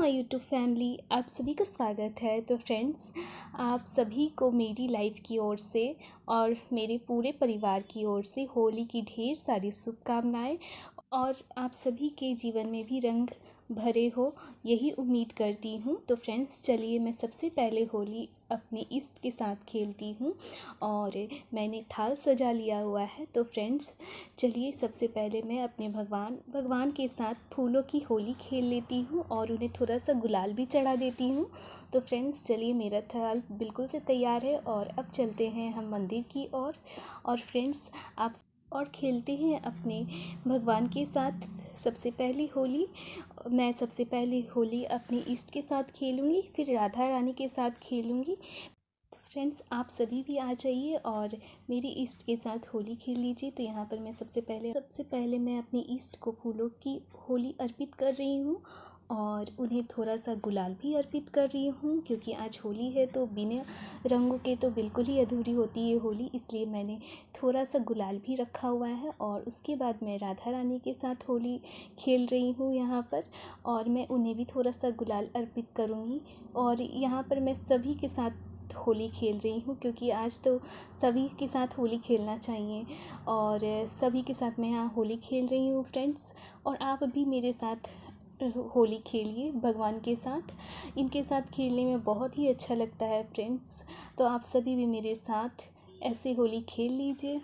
My YouTube family, आप सभी का स्वागत है। तो फ्रेंड्स, आप सभी को मेरी लाइफ की ओर से और मेरे पूरे परिवार की ओर से होली की ढेर सारी शुभकामनाएं और आप सभी के जीवन में भी रंग भरे हो, यही उम्मीद करती हूँ। तो फ्रेंड्स, चलिए मैं सबसे पहले होली अपने इष्ट के साथ खेलती हूँ और मैंने थाल सजा लिया हुआ है। तो फ्रेंड्स, चलिए सबसे पहले मैं अपने भगवान के साथ फूलों की होली खेल लेती हूँ और उन्हें थोड़ा सा गुलाल भी चढ़ा देती हूँ। तो फ्रेंड्स, चलिए मेरा थाल बिल्कुल से तैयार है और अब चलते हैं हम मंदिर की ओर। और फ्रेंड्स, आप और खेलते हैं अपने भगवान के साथ सबसे पहली होली। मैं सबसे पहले होली अपने इष्ट के साथ खेलूँगी, फिर राधा रानी के साथ खेलूँगी। तो फ्रेंड्स, आप सभी भी आ जाइए और मेरी इष्ट के साथ होली खेल लीजिए। तो यहाँ पर मैं सबसे पहले मैं अपने इष्ट को फूलों की होली अर्पित कर रही हूँ और उन्हें थोड़ा सा गुलाल भी अर्पित कर रही हूँ, क्योंकि आज होली है तो बिना रंगों के तो बिल्कुल ही अधूरी होती है होली, इसलिए मैंने थोड़ा सा गुलाल भी रखा हुआ है। और उसके बाद मैं राधा रानी के साथ होली खेल रही हूँ यहाँ पर, और मैं उन्हें भी थोड़ा सा गुलाल अर्पित करूँगी। और यहाँ पर मैं सभी के साथ होली खेल रही हूँ, क्योंकि आज तो सभी के साथ होली खेलना चाहिए और सभी के साथ मैं यहाँ होली खेल रही हूँ फ्रेंड्स। और आप भी मेरे साथ होली खेलिए भगवान के साथ। इनके साथ खेलने में बहुत ही अच्छा लगता है फ्रेंड्स। तो आप सभी भी मेरे साथ ऐसे होली खेल लीजिए।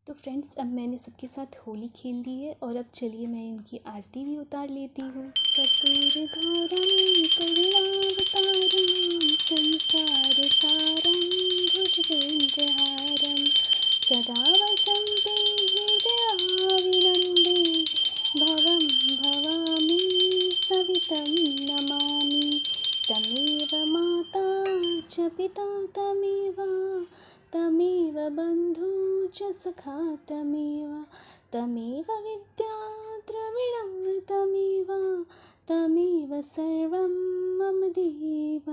तो फ्रेंड्स, अब मैंने सबके साथ होली खेल ली है और अब चलिए मैं इनकी आरती भी उतार लेती हूँ। कर्पूर गौरम करुणावतारम संसार सारम भुजगेन्द्रहारम सदा वसन्ते हृदयाविनन्दे भवं भवामि सवितं नमामि तमेव माता च पिता तमेव बन्धु च सखा तमेव विद्या द्रविणं तमेव सर्वं मम देव।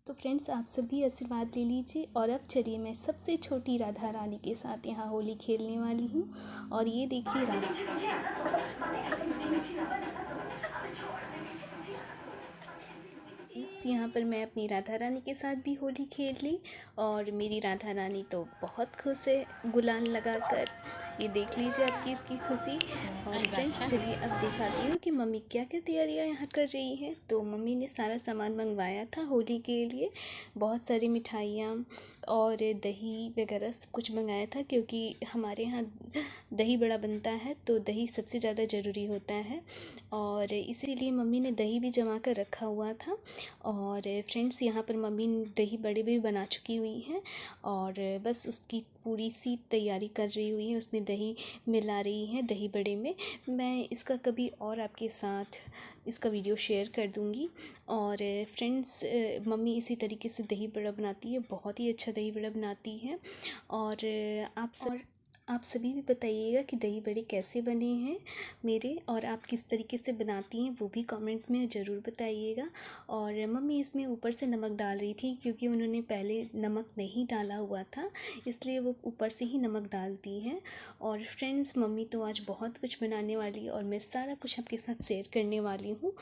तो फ्रेंड्स, आप सभी आशीर्वाद ले लीजिए। और अब चलिए मैं सबसे छोटी राधा रानी के साथ यहाँ होली खेलने वाली हूँ। और ये देखिए यहाँ पर मैं अपनी राधा रानी के साथ भी होली खेल ली और मेरी राधा रानी तो बहुत खुश है गुलाल लगाकर। ये देख लीजिए आपकी इसकी खुशी। और फ्रेंड्स, चलिए अब दिखाती हूँ कि मम्मी क्या क्या तैयारियाँ यहाँ कर रही हैं। तो मम्मी ने सारा सामान मंगवाया था होली के लिए, बहुत सारी मिठाइयाँ और दही वगैरह सब कुछ मंगाया था, क्योंकि हमारे यहाँ दही बड़ा बनता है तो दही सबसे ज़्यादा ज़रूरी होता है और इसीलिए मम्मी ने दही भी जमा कर रखा हुआ था। और फ्रेंड्स, यहाँ पर मम्मी दही बड़े भी बना चुकी हुई हैं और बस उसकी पूरी सी तैयारी कर रही हुई है, उसमें दही मिला रही हैं दही बड़े में। मैं इसका कभी और आपके साथ इसका वीडियो शेयर कर दूंगी। और फ्रेंड्स, मम्मी इसी तरीके से दही बड़ा बनाती है, बहुत ही अच्छा दही बड़ा बनाती है। और आप सभी भी बताइएगा कि दही बड़े कैसे बने हैं मेरे, और आप किस तरीके से बनाती हैं वो भी कमेंट में ज़रूर बताइएगा। और मम्मी इसमें ऊपर से नमक डाल रही थी, क्योंकि उन्होंने पहले नमक नहीं डाला हुआ था, इसलिए वो ऊपर से ही नमक डालती हैं। और फ्रेंड्स, मम्मी तो आज बहुत कुछ बनाने वाली है और मैं सारा कुछ आपके साथ शेयर करने वाली हूँ।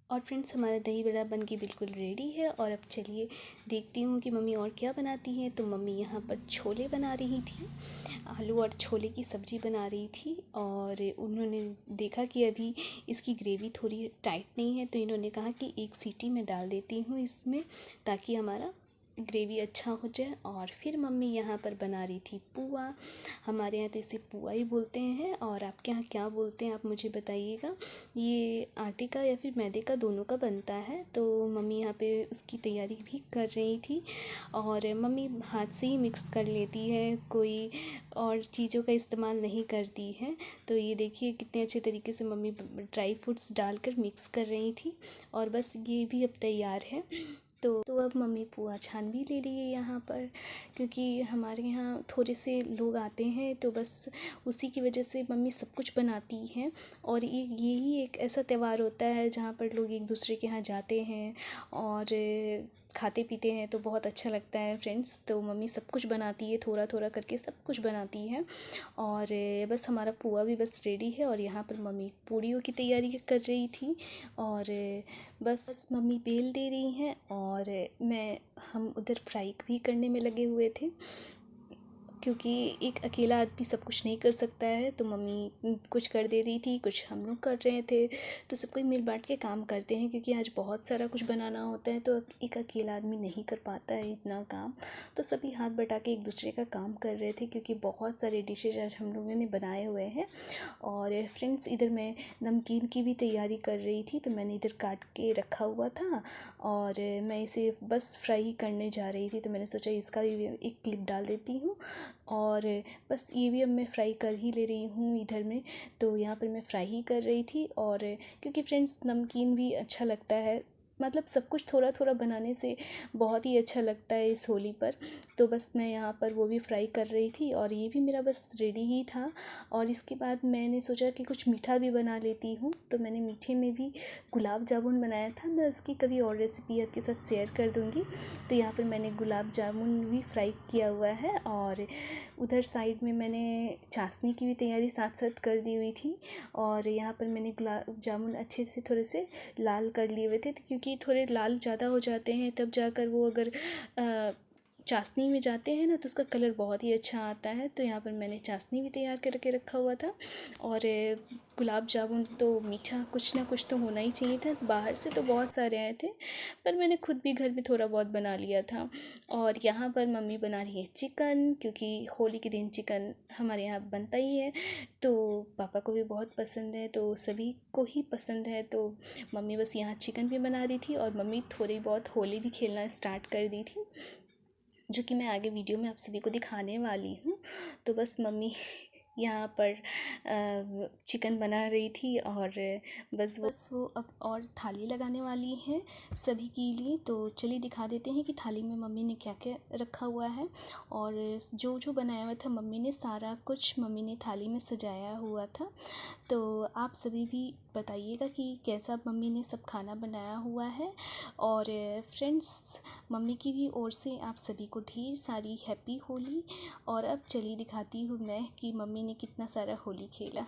और फ्रेंड्स, हमारा दही बड़ा बन के बिल्कुल रेडी है। और अब चलिए देखती हूँ कि मम्मी और क्या बनाती हैं। तो मम्मी यहाँ पर छोले बना रही थी, आलू और छोले की सब्ज़ी बना रही थी। और उन्होंने देखा कि अभी इसकी ग्रेवी थोड़ी टाइट नहीं है, तो इन्होंने कहा कि एक सीटी में डाल देती हूँ इसमें, ताकि हमारा ग्रेवी अच्छा हो जाए। और फिर मम्मी यहाँ पर बना रही थी पुआ। हमारे यहाँ तो इसे पुआ ही बोलते हैं, और आपके यहाँ क्या बोलते हैं आप मुझे बताइएगा। ये आटे का या फिर मैदे का, दोनों का बनता है। तो मम्मी यहाँ पे उसकी तैयारी भी कर रही थी, और मम्मी हाथ से ही मिक्स कर लेती है, कोई और चीज़ों का इस्तेमाल नहीं करती है। तो ये देखिए कितने अच्छे तरीके से मम्मी ड्राई फ्रूट्स डालकर मिक्स कर रही थी, और बस ये भी अब तैयार है। तो अब मम्मी पुआ छान भी ले रही है यहाँ पर, क्योंकि हमारे यहाँ थोड़े से लोग आते हैं, तो बस उसी की वजह से मम्मी सब कुछ बनाती हैं। और यही एक ऐसा त्यौहार होता है जहाँ पर लोग एक दूसरे के यहाँ जाते हैं और खाते पीते हैं, तो बहुत अच्छा लगता है फ्रेंड्स। तो मम्मी सब कुछ बनाती है, थोड़ा थोड़ा करके सब कुछ बनाती है। और बस हमारा पुआ भी बस रेडी है, और यहाँ पर मम्मी पूड़ियों की तैयारी कर रही थी। और बस मम्मी बेल दे रही हैं, और हम उधर फ्राई भी करने में लगे हुए थे, क्योंकि एक अकेला आदमी सब कुछ नहीं कर सकता है। तो मम्मी कुछ कर दे रही थी, कुछ हम लोग कर रहे थे। तो सब कोई मिल बांट के काम करते हैं, क्योंकि आज बहुत सारा कुछ बनाना होता है, तो एक अकेला आदमी नहीं कर पाता है इतना काम। तो सभी हाथ बटा के एक दूसरे का काम कर रहे थे, क्योंकि बहुत सारे डिशेज आज हम लोगों ने बनाए हुए हैं। और फ्रेंड्स, इधर मैं नमकीन की भी तैयारी कर रही थी, तो मैंने इधर काट के रखा हुआ था, और मैं इसे बस फ्राई करने जा रही थी। तो मैंने सोचा इसका भी एक क्लिप डाल देती हूँ, और बस ये भी अब मैं फ्राई कर ही ले रही हूँ इधर में। तो यहाँ पर मैं फ्राई ही कर रही थी, और क्योंकि फ्रेंड्स नमकीन भी अच्छा लगता है, मतलब सब कुछ थोड़ा थोड़ा बनाने से बहुत ही अच्छा लगता है इस होली पर। तो बस मैं यहाँ पर वो भी फ्राई कर रही थी, और ये भी मेरा बस रेडी ही था। और इसके बाद मैंने सोचा कि कुछ मीठा भी बना लेती हूँ, तो मैंने मीठे में भी गुलाब जामुन बनाया था। मैं उसकी कभी और रेसिपी आपके साथ शेयर कर दूँगी। तो यहाँ पर मैंने गुलाब जामुन भी फ्राई किया हुआ है, और उधर साइड में मैंने चाशनी की भी तैयारी साथ साथ कर दी हुई थी। और यहाँ पर मैंने गुलाब जामुन अच्छे से थोड़े से लाल कर लिए हुए थे, क्योंकि थोड़े लाल ज़्यादा हो जाते हैं तब जाकर वो अगर चाशनी में जाते हैं ना, तो उसका कलर बहुत ही अच्छा आता है। तो यहाँ पर मैंने चाशनी भी तैयार करके रखा हुआ था। और गुलाब जामुन तो मीठा कुछ ना कुछ तो होना ही चाहिए था। बाहर से तो बहुत सारे आए थे, पर मैंने खुद भी घर में थोड़ा बहुत बना लिया था। और यहाँ पर मम्मी बना रही है चिकन, क्योंकि होली के दिन चिकन हमारे यहाँ बनता ही है। तो पापा को भी बहुत पसंद है, तो सभी को ही पसंद है। तो मम्मी बस यहाँ चिकन भी बना रही थी, और मम्मी थोड़ी बहुत होली भी खेलना स्टार्ट कर दी थी, जो कि मैं आगे वीडियो में आप सभी को दिखाने वाली हूँ। तो बस मम्मी यहाँ पर चिकन बना रही थी, और बस वो अब और थाली लगाने वाली है सभी के लिए। तो चलिए दिखा देते हैं कि थाली में मम्मी ने क्या क्या रखा हुआ है। और जो जो बनाया हुआ था मम्मी ने, सारा कुछ मम्मी ने थाली में सजाया हुआ था। तो आप सभी भी बताइएगा कि कैसा मम्मी ने सब खाना बनाया हुआ है। और फ्रेंड्स, मम्मी की भी ओर से आप सभी को ढेर सारी हैप्पी होली। और अब चलिए दिखाती हूँ मैं कि मम्मी ने कितना सारा होली खेला।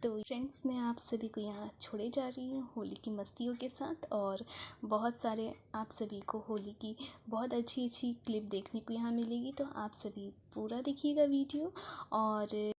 तो फ्रेंड्स, मैं आप सभी को यहाँ छोड़े जा रही हूँ होली की मस्तियों के साथ, और बहुत सारे आप सभी को होली की बहुत अच्छी अच्छी क्लिप देखने को यहाँ मिलेगी। तो आप सभी पूरा देखिएगा वीडियो। और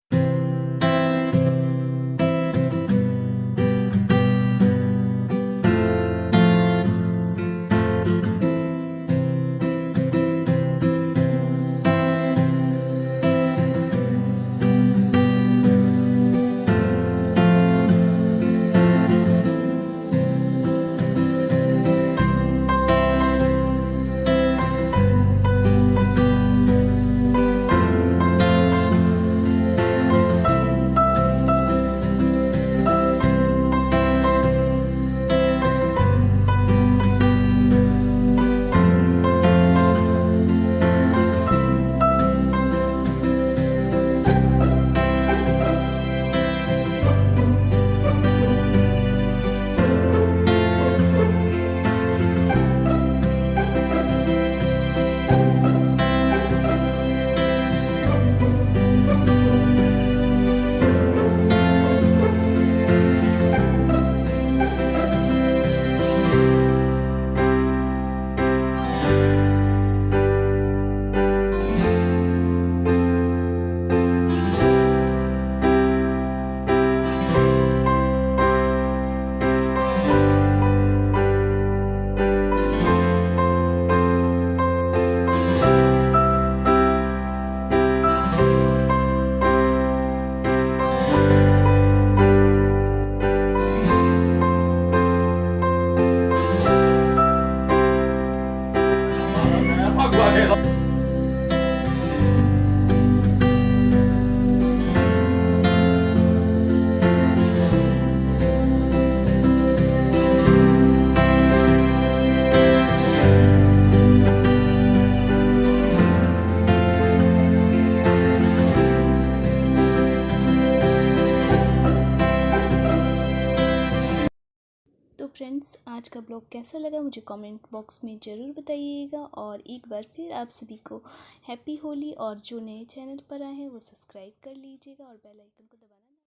फ्रेंड्स, आज का ब्लॉग कैसा लगा मुझे कमेंट बॉक्स में ज़रूर बताइएगा। और एक बार फिर आप सभी को हैप्पी होली। और जो नए चैनल पर आए हैं वो सब्सक्राइब कर लीजिएगा और बेल आइकन को दबाना